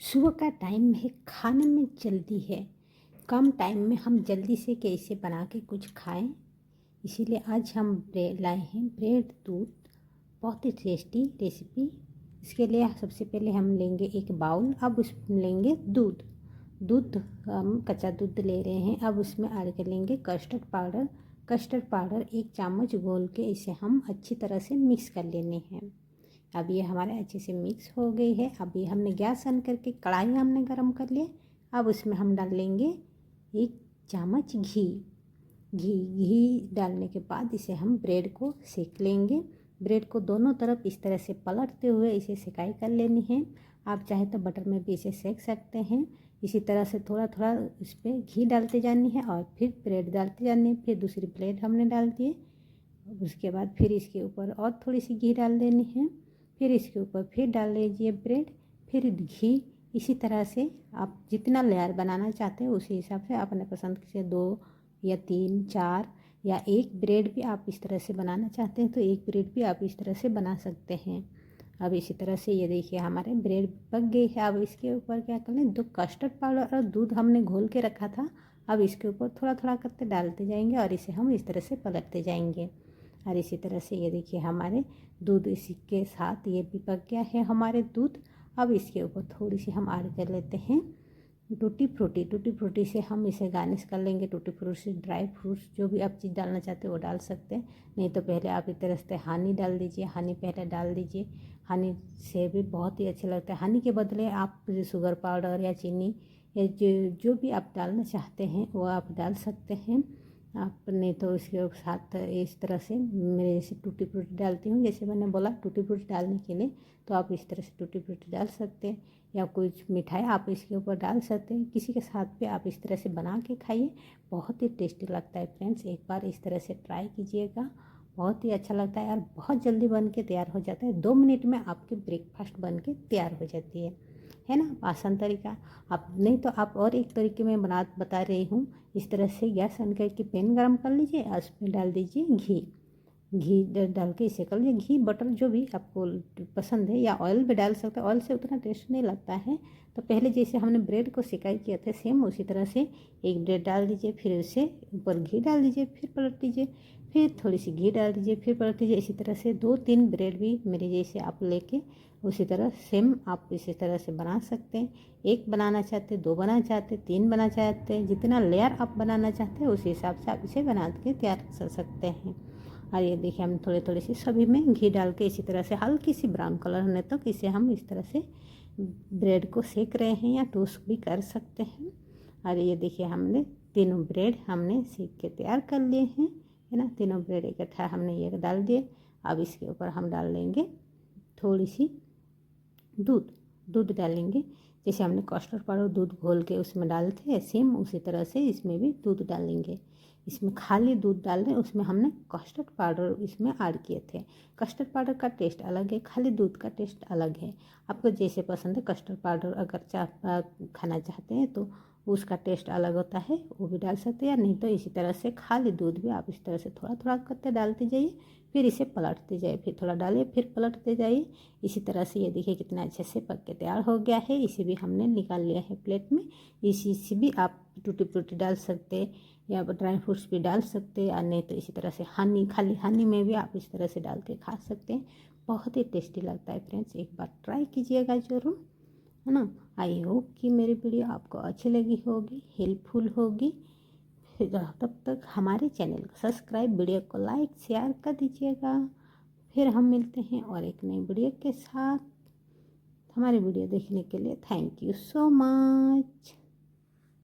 सुबह का टाइम है, खाने में जल्दी है। कम टाइम में हम जल्दी से कैसे बना के कुछ खाएं, इसीलिए आज हम ब्रेड लाए हैं। ब्रेड दूध, बहुत ही टेस्टी रेसिपी। इसके लिए सबसे पहले हम लेंगे एक बाउल। अब उसमें लेंगे दूध। दूध हम कच्चा दूध ले रहे हैं। अब उसमें ऐड कर लेंगे कस्टर्ड पाउडर। कस्टर्ड पाउडर 1 चम्मच घोल के इसे हम अच्छी तरह से मिक्स कर लेने हैं। अब ये हमारे अच्छे से मिक्स हो गई है। अब ये हमने गैस ऑन करके कढ़ाई हमने गरम कर लिया। अब उसमें हम डाल लेंगे 1 चम्मच घी। घी डालने के बाद इसे हम ब्रेड को सेक लेंगे। ब्रेड को दोनों तरफ इस तरह से पलटते हुए इसे सेकाई कर लेनी है। आप चाहे तो बटर में भी इसे सेक सकते हैं। इसी तरह से थोड़ा थोड़ा इस पर घी डालते जानी है और फिर ब्रेड डालते जानी है। फिर दूसरी प्लेट हमने डाल दिए। उसके बाद फिर इसके ऊपर और थोड़ी सी घी डाल देनी है। फिर इसके ऊपर फिर डाल लीजिए ब्रेड, फिर घी। इसी तरह से आप जितना लेयर बनाना चाहते हैं उसी हिसाब से अपने पसंद से 2 या 3 4 या 1 ब्रेड भी आप इस तरह से बनाना चाहते हैं तो 1 ब्रेड भी आप इस तरह से बना सकते हैं। अब इसी तरह से ये देखिए हमारे ब्रेड पक गई है। अब इसके ऊपर क्या कर लें, 2 कस्टर्ड पाउडर और दूध हमने घोल के रखा था। अब इसके ऊपर थोड़ा थोड़ा करके डालते जाएंगे और इसे हम इस तरह से पलटते जाएंगे। और इसी तरह से ये देखिए हमारे दूध इसी के साथ ये भी पक गया है हमारे दूध। अब इसके ऊपर थोड़ी सी हम ऐड कर लेते हैं टूटी फ्रूटी। टूटी फ्रूटी से हम इसे गार्निश कर लेंगे। टूटी फ्रूटी से ड्राई फ्रूट्स जो भी आप चीज़ डालना चाहते हो वो डाल सकते हैं। नहीं तो पहले आप इस तरह से हनी डाल दीजिए। हनी पहले डाल दीजिए। हनी से भी बहुत ही अच्छा लगता है। हनी के बदले आप शुगर पाउडर या चीनी या जो भी आप डालना चाहते हैं वो आप डाल सकते हैं। आप नहीं तो इसके साथ इस तरह से मेरे जैसे टूटी फ्रूटी डालती हूँ, जैसे मैंने बोला टूटी फ्रूटी डालने के लिए, तो आप इस तरह से टूटी फ्रूटी डाल सकते हैं या कुछ मिठाई आप इसके ऊपर डाल सकते हैं। किसी के साथ भी आप इस तरह से बना के खाइए, बहुत ही टेस्टी लगता है फ्रेंड्स। एक बार इस तरह से ट्राई कीजिएगा, बहुत ही अच्छा लगता है और बहुत जल्दी बन के तैयार हो जाता है। 2 मिनट में आपकी ब्रेकफास्ट बन के तैयार हो जाती है ना, आसान तरीका। आप नहीं तो आप और एक तरीके में बता रही हूँ। इस तरह से गैस ऑन करके पैन गरम कर लीजिए और उसमें डाल दीजिए घी। घी डाल के इसे कर लीजिए। घी बटर जो भी आपको पसंद है या ऑयल भी डाल सकते हैं। ऑयल से उतना टेस्ट नहीं लगता है। तो पहले जैसे हमने ब्रेड को सिकाई किया था सेम उसी तरह से एक ब्रेड डाल दीजिए, फिर उसे ऊपर घी डाल दीजिए, फिर पलट दीजिए, फिर थोड़ी सी घी डाल दीजिए, फिर पलट दीजिए। इसी तरह से 2-3 ब्रेड भी मेरे जैसे आप लेके उसी तरह सेम आप इसी तरह से बना सकते हैं। 1 बनाना चाहते, 2 बनाना चाहते, 3 बनाना चाहते हैं, जितना लेयर आप बनाना चाहते हैं उस हिसाब से आप इसे बना के तैयार कर सकते हैं। और ये देखिए हम थोड़ी थोड़ी सी सभी में घी डाल के इसी तरह से हल्की सी ब्राउन कलर होने तक इसे हम इस तरह से ब्रेड को सेक रहे हैं या टोस्ट भी कर सकते हैं। और ये देखिए हमने तीनों ब्रेड हमने सेक के तैयार कर लिए हैं, है ना। तीनों ब्रेड इकट्ठा हमने ये डाल दिए। अब इसके ऊपर हम डाल लेंगे थोड़ी सी दूध डालेंगे। जैसे हमने कस्टर्ड पाउडर दूध घोल के उसमें डालते हैं सेम उसी तरह से इसमें भी दूध डालेंगे। इसमें खाली दूध डाल रहे हैं, उसमें हमने कस्टर्ड पाउडर इसमें ऐड किए थे। कस्टर्ड पाउडर का टेस्ट अलग है, खाली दूध का टेस्ट अलग है। आपको जैसे पसंद है कस्टर्ड पाउडर अगर खाना चाहते हैं तो उसका टेस्ट अलग होता है, वो भी डाल सकते हैं। या नहीं तो इसी तरह से खाली दूध भी आप इस तरह से थोड़ा थोड़ा करते डालते जाइए, फिर इसे पलटते जाइए, फिर थोड़ा डालिए, फिर पलटते जाइए। इसी तरह से ये देखिए कितना अच्छे से पक के तैयार हो गया है। इसे भी हमने निकाल लिया है प्लेट में। इसी से भी आप टूटी फ्रूटी डाल सकते हैं या ड्राई फ्रूट्स भी डाल सकते हैं। और नहीं तो इसी तरह से हनी, खाली हनी में भी आप इस तरह से डाल के खा सकते हैं। बहुत ही टेस्टी लगता है फ्रेंड्स, एक बार ट्राई कीजिएगा ज़रूर, है ना। आई होप कि मेरी वीडियो आपको अच्छी लगी होगी, हेल्पफुल होगी। फिर तब तक हमारे चैनल को सब्सक्राइब, वीडियो को लाइक शेयर कर दीजिएगा। फिर हम मिलते हैं और एक नई वीडियो के साथ। हमारी वीडियो देखने के लिए थैंक यू सो मच।